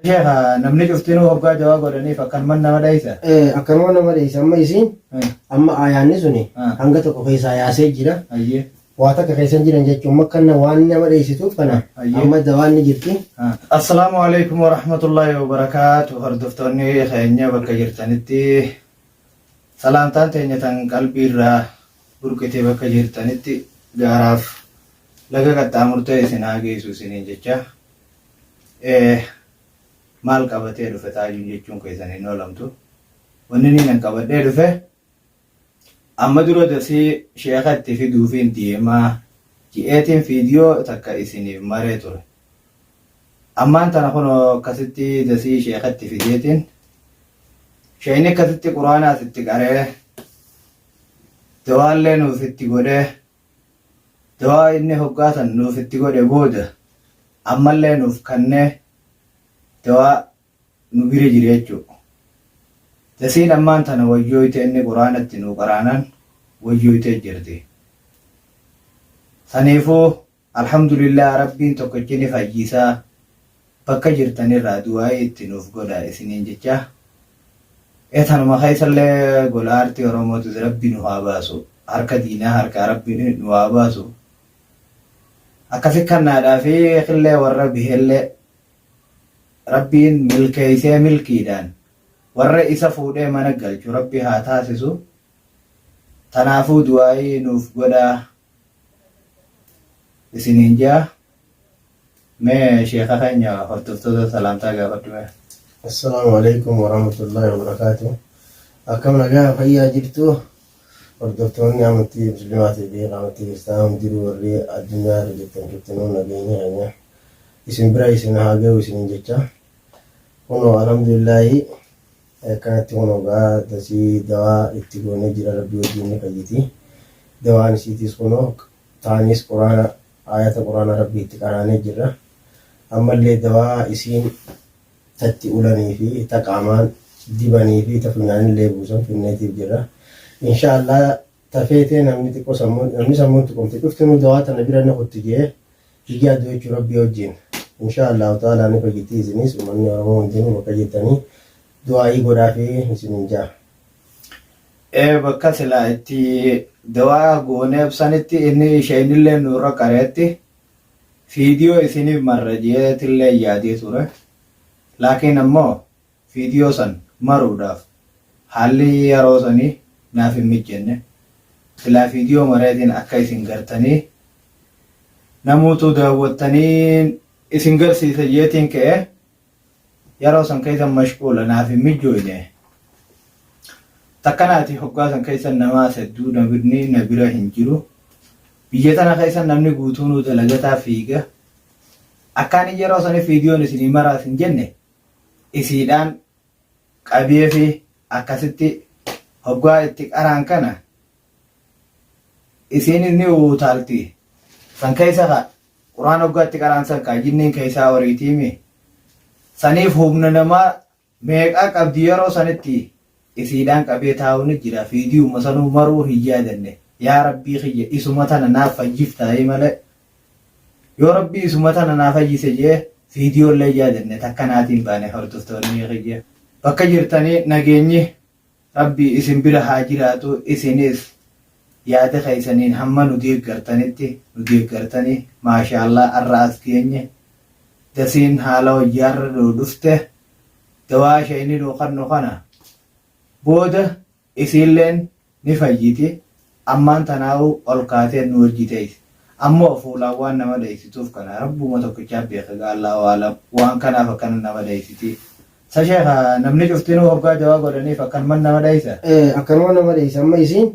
Sheekha namni cuftinuu hoggaa jawaa godhaniif akkanuma nama dheeysa. Akkanuma nama dheeysa amma isiin amma ayaanni suni hanga tokko keessaa yaasee jira. Waa takka keessan jiran jechuun makkanna waan nama dheeysituuf kana amma dawaan ni jirti. Assalaamu alaikum wa rahmatullahi wa barakaatu. Hordoftoonni keenya bakka jirtanitti salaamtaan teenya tan qalbii irraa burqitee bakka jirtanitti gaaraaf laga qaxxaamurtee isin haa geessu isiniin jecha. Maal qabatee dhufe taa'uun jechuun keessan hin oolamtu. Wanni inni qabadhee dhufe amma dura dasii sheekatti fiduufiin deemaa ji'eetiin fiidiyoo takka isiniif maree ture. Ammaan tana kun akkasitti dasii sheekatti fideetiin sheekni akkasitti quraanaas itti qaree dawaallee nuuf itti godhee dawaa inni hoggaasan nuuf itti godhe booda ammallee nuuf kannee dawaa nu bira jira jechuudha. Dasiin ammaan tana wayyooyte inni quraanatti nu qaraanan wayyooyte jirti. Saniifuu alhamdulillah rabbiin tokkichi ni fayyisaa bakka jirtanirraa du'aa itti nuuf godha isiniin jecha. Tanuma keessallee gola aartii Oromootis rabbi nu haa baasu. Harka diinaa harka rabbi nu haa baasu. Akkasi kannaadhaa fi qillee warra biheellee rabbiin milkeeysee milkiidhaan warra isa fuudhee mana galchu rabbi haa taasisu. Tanaafuu du'aa'ii nuuf godhaa isiniin jaa. Mee sheekha keenya hordoftoota salaamtaa gaafadhu. Assalaamu alaikum wa rahmatullahi wa barakaatuh. Akkam nagaa fayyaa jirtu hordoftoonni amantii musliimaatii fi amantii kiristaanaa hundiruu warri addunyaa irra jirtan cuftinuu nageenya keenya isin bira isin haa ga'u isiniin jecha. Kunoo alhamdulillahi kanatti kunoo gaa dasii dawaa itti goonee jira rabbi wajjin ni fayyiti. Dawaan isiitis kunoo taanis quraana ayata quraana rabbi itti qaraanee jirra. Ammallee dawaa isiin tatti ulanii fi taqaamaan dibanii fi tafunyaanillee buusan finneetiif jirra. Inshaallah tafeetee namni xiqqoo sammuun tuqomte cuftinuu dawaa tana bira na qotti jee hiyyaa du'echuu rabbi wajjin. Inshaallah ta'ala ni fayyiti isinis uummanni Oromoo hundinuu bakka jirtanii du'aa'ii godhaa fi isiniin jaa. Bakka silaa itti dawaa goonee ibsanitti inni isheenillee nurra qareetti fiidiyoo isiniif marrajeetillee yaadee ture. Laakiin ammoo fiidiyoo san maruudhaaf haalli yeroo sanii naaf hin mijjenne. Silaa fiidiyoo mareetiin akka isin gartanii namuutu daawwattanii isin garsiisa jeetiin ka'e yeroo san keessa mashquula naaf hin mijjooyne. Takkanaati hoggaa san keessa namaa hedduu namni na bira hin jiru. Biyya tana keessa namni guutuunuu dalagataa fiiga. Akkaan yeroo sanii fiidiyoon isinii maraas hin jenne isiidhaan qabee fi akkasitti hoggaa itti qaraan kana isiin ni utaalti. San keessa quraan hoggaa itti qaraan san jinniin keessaa horiitiimi. Saniif humna namaa meeqaa qabdi yeroo sanitti isiidhaan qabee taa'uun jira. Fiidiyuma sanuu maruu hin yaadanne. Yaa rabbii kiyya isuma tana naaf fayyiftaa'ee malee yoo rabbii isuma tana naaf fayyise jee fiidiyoollee yaadanne takkanaatiin baane hordoftoonni kiyya. Bakka jirtanii nageenyi rabbii isin bira haa jiraatu. Isinis yaada keessaniin hamma nu deeggartanii maashaallah arra as geenye dasiin haala wayyaarra dhufte dawaa isheenii dhooqannu kana booda isiilleen ni fayyiti. Ammaan tanaa'uu ol kaatee nu hojjitees. Ammoo fuulaan waan nama dheessituuf kana rabbuma tokkichaa beeka gaallaa waan kanaaf akkana nama dheessiti. Sheekha namni cuftinuu hoggaa jawaa godhaniif akkanuma nama dheessa. Akkanuma nama dheessa amma isiin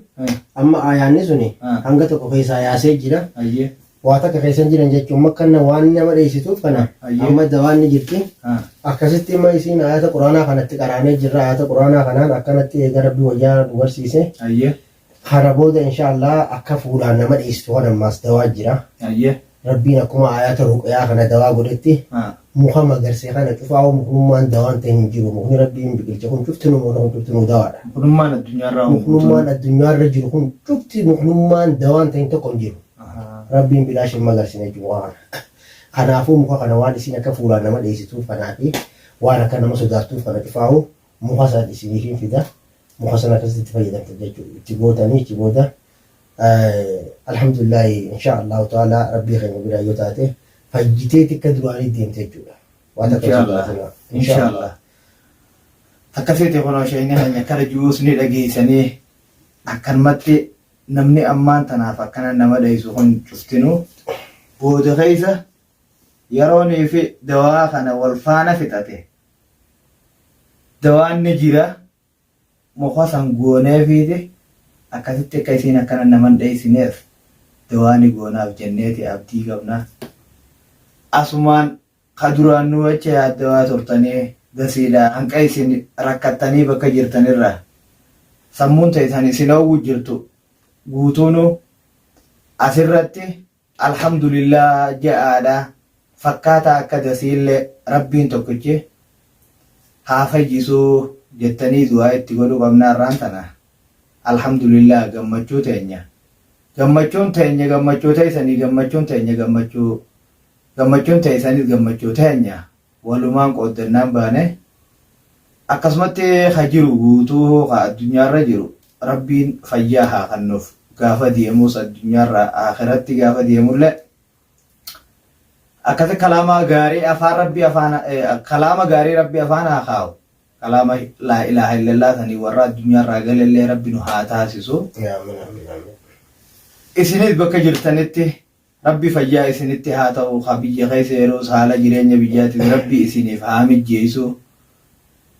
amma ayaanni suni hanga tokko keessaa yaasee jira. Waa takka keessan jiran jechuun makkanna waan nama dheessituuf kana amma dawaan ni jirti. Akkasitti amma isiin ayata quraanaa kanatti qaraanee jirra. Ayata quraanaa kanaan akkanatti eega rabbi wayyaa nu barsiise. Kana booda inshaallah akka fuudhaan nama dhiistu kan ammaas dawaa jira. Rabbiin akkuma ayata ruqyaa kana dawaa godhetti muka magarsee kana cufaa'u muknummaan dawaan ta'e hin jiru. Mukni rabbiin biqilche kun cuftinuu dawaadha. Muknummaan addunyaarra jiru kun cufti muknummaan dawaan ta'e tokko hin jiru. Rabbiin bilaashin magarsine jechuudha. Kanaafuu muka kana waan isin akka fuudhaan nama dhiisituuf kanaafi waan akka nama sodaattuuf kana xifaa'u muka isaan isiniif fida muka sana akkasitti fayyadamte jechuudha itti gootanii itti booda alhamdulillah insha Allah ta'ala rabbii keenya biraa yoo taate fayyitee tikka duraanii deemte jechuudha waan akka insha Allah akkasitti kunoo isheen hanya kara juus ni dhageessanii akkanumatti namni ammaan tanaaf akkana nama dhayisu kun cuftinu booda keessa yeroonii fi dawaa kana wal faana fixate dawaan ni jira muka san goonee fiiti akkasitti akka isiin akkana naman dhayisineef dawaani goonaaf jenneeti abdii qabna asumaan kaduraan nu wacha yaaddawaa turtanii gasiidha hanqa isin rakkattanii bakka jirtanirra sammuun ta'an isin hawwu jirtu guutuunu asirratti alhamdulillah ja'aadha fakkaata akka gasiillee rabbiin tokkichi haa fayyisuu jettanii du'aa itti godhu qabna irraan tana alhamdulillah gammachuu teenya gammachuun teenya gammachuu ta'isanii gammachuun teenya gammachuun ta'isanii gammachuu teenya walumaan qooddannaan baane akkasumatti hajiru guutuu haa addunyaarra jiru rabbiin fayyaa haa kennuuf gaafa deemus addunyaarra akhiratti gaafa deemullee akkasi kalaama gaarii afaan rabbii kalaama gaarii rabbii afaan haa kaa'u kalaama laa ilaaha illallah sanii warra addunyaarraa galallee rabbi nu haa taasisu isinis bakka jirtanitti rabbi fayyaa isinitti haa ta'u haa biyya keessa yeroos haala jireenya biyyaatiif rabbi isiniif haa mijjeessu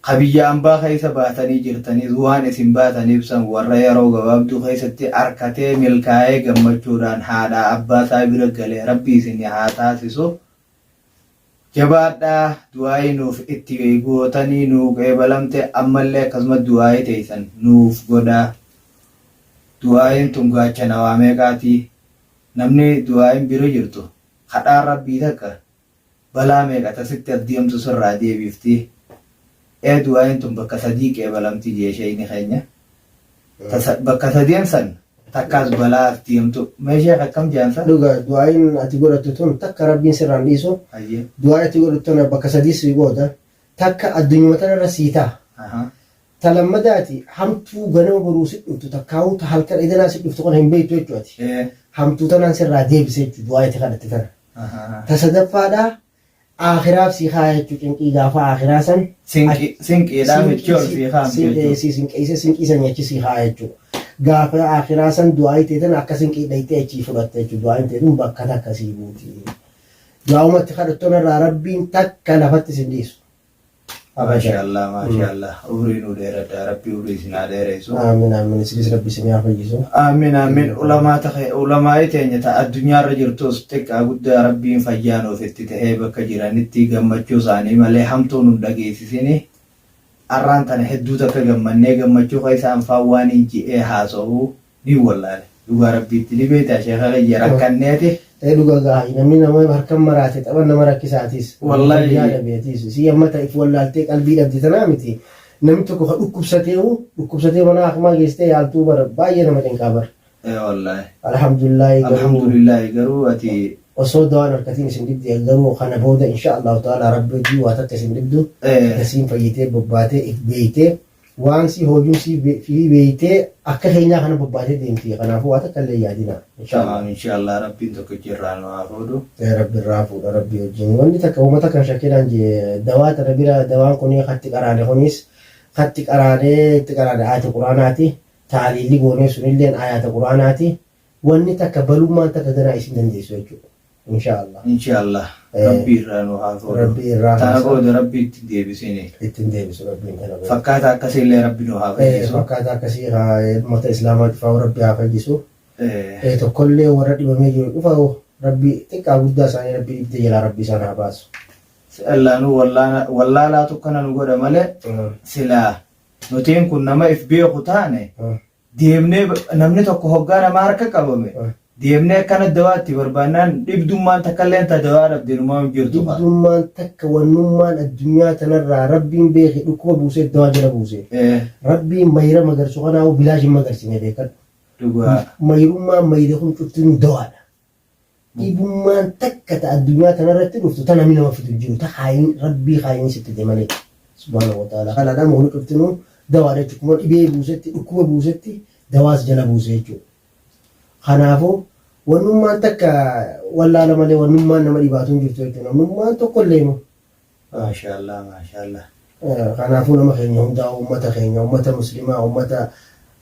haa biyya ambaa keessa baatanii jirtaniis waan isin baataniif san warra yeroo gabaabduu keessatti harkatee milkaa'ee gammachuudhaan haadhaa abbaa isaa bira galee rabbi isin haa taasisu jabaadhaa du'aayii nuuf itti gootanii nuu qeebalamte ammallee akkasuma du'aayii teessan nuuf godhaa du'aayiin tun gaachana waa meeqaatii namni du'aayin bira jirtu hadhaan rabbii takka balaa meeqa tasitti addeemtu sirraa deebifti du'aayin tun bakka sadii qeebalamti jeeshayni keenya bakka sadeen san takkaas balaa addeemtu meeshee akkam jaansa dhuga du'aayin ati godhattu tun takka rabbiin sirraan dhiisu du'aa ati godhattu tun bakka sadii si gooda takka addunyuma tanarra sii ta'a talammadaati hamtuu ganama boruu si dhuftu takkaa'uu ta halkan idanaa si dhuftu kun hin beektu jechuudha hamtuu tanaan sirraa deebise jechuudha du'aa itti kadhatte tana ta sadaffaadhaa akhiraaf si haa jechuudha cinqii gaafa akhiraa san sinqiidhaaf jechuudha si haa sinqii san jechi si haa jechuudha gaafa akhiraa san du'aa itti tan akka sinqii dhayitee achii fudhatte jechuudha du'aa itti tun bakka takka sii buuti du'aa'umatti kadhattoon irraa rabbiin takka lafatti sin dhiisu. Maashaallah maashaallah umriin dheeradha rabbi umrii isin haa dheereessu amiin amiin isinis rabbi isin haa fayyisu amiin amiin ulamaa teenya ta addunyaarra jirtus xiqqaa guddaa rabbiin fayyaa nuuf itti tahee bakka jiranitti gammachuu isaanii malee hamtuu nu dhageessisini arraan tana hedduu takka gammannee gammachuu isaan faan waan hin ji'ee haasa'uu ni wallaale dhugaa rabbiitti ni beektaa sheekha kiyya rakkanneeti dhuga gaa'ii namni nama harkan maraate taphan nama rakkisaatis wallahi yaada beetiis si amma ta'if wallaaltee qalbii dhabde tanaa miti namni tokko ka dhukkubsatee mana hakimaa geessitee yaaltuu bara baay'ee nama cinqaa bara wallahi alhamdulillahi garuu ati osoo dawaan harkatiin isin dibde garuu kana booda insha Allah ta'ala rabbi waa takka isin dibdu akkasiin fayyitee bobbaatee if beeytee waan si hojii si beeytee akka keenyaa kana bobbaatee deemti kanaafuu waa takka illee yaadina insha Allah rabbiin tokko jirraa nu haa fuudhu rabbi irraa fuudha rabbi wajjin wanni takka uummata kan shakkiidhaan jee dawaa tana bira dawaan kunii katti qaraane kunis katti qaraanee itti qaraane ayata quraanaati taaliilli goonee sunilleen ayata quraanaati wanni takka balummaan takka ganaa isin dandeessu jechuudha inshallah rabbi irraa nu haa fuudhu tana booda rabbi ittiin deebisu rabbiin kana fakkaata akkasiillee rabbi nu haa fayyisu fakkaata akkasii uummata islaamaa dhufaa'u rabbi haa fayyisu tokkollee warra dhibamee jiru dhufaa'u rabbi xiqqaa guddaa isaanii rabbi dhibdee jalaa rabbi isaan haa baasu se'allaanuu wallaalaa tokkana nu godha malee silaa nutiin kun nama if beeku taane deemnee namni tokko hoggaa namaa harka qabame deemnee akkana dawaatti barbaannaan dhibdummaan takka illee ta dawaa dhabdeenumaa hin jirtu dhibdummaan takka wannummaan addunyaa tanarraa rabbiin beeke dhukkuba buusee dawaa jala buusee rabbiin mayra magarsu kanaahu bilaash hin magarsine beekadhu mayrummaan mayre kun cuftiin dawaadha dhibummaan takka ta addunyaa kanarratti dhuftu ta namni nama fitu jiru ta haayin rabbii haayin sitti deemanii subhaanahu wa ta'ala kanaadhaan wani dhuftinuu dawaadha jechuudha dhibee buusetti dhukkuba buusetti dawaas jala buuse jechuudha kanaafuu wannummaan takka wallaala malee wannummaan nama dhibaatuun jirtu jechuudha wannummaan tokko illee mu maashaallah maashaallah kanaafuu nama keenya hundaa ummata keenya ummata muslimaa ummata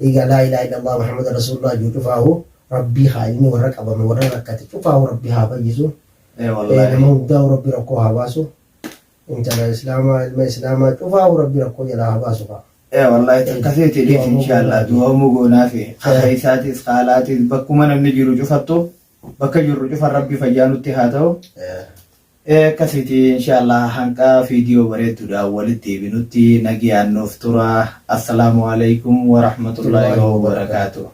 laa ilaaha illallah muhammad rasulullah juu cufaahu rabbii haa inni warra qabame warra rakkate cufaahu rabbii haa fayyisu nama hundaa rabbii rakkoo haa baasu intala islaamaa ilma islaamaa cufaahu rabbii rakkoo jalaa haa baasu fa'a. Wallahi takkasee jedheef inshallah du'a mugoonaa fi akka isaatis haalaatis bakkuma namni jiru cufattu bakka jirru cufan rabbi fayyaa nutti haa ta'u. Akkasitti inshallah hanqa viidiyoo bareedduudhaan walitti deebinutti nagiyaan nuuf tura. Assalaamu alaikum wa rahmatullahi wa barakatuh.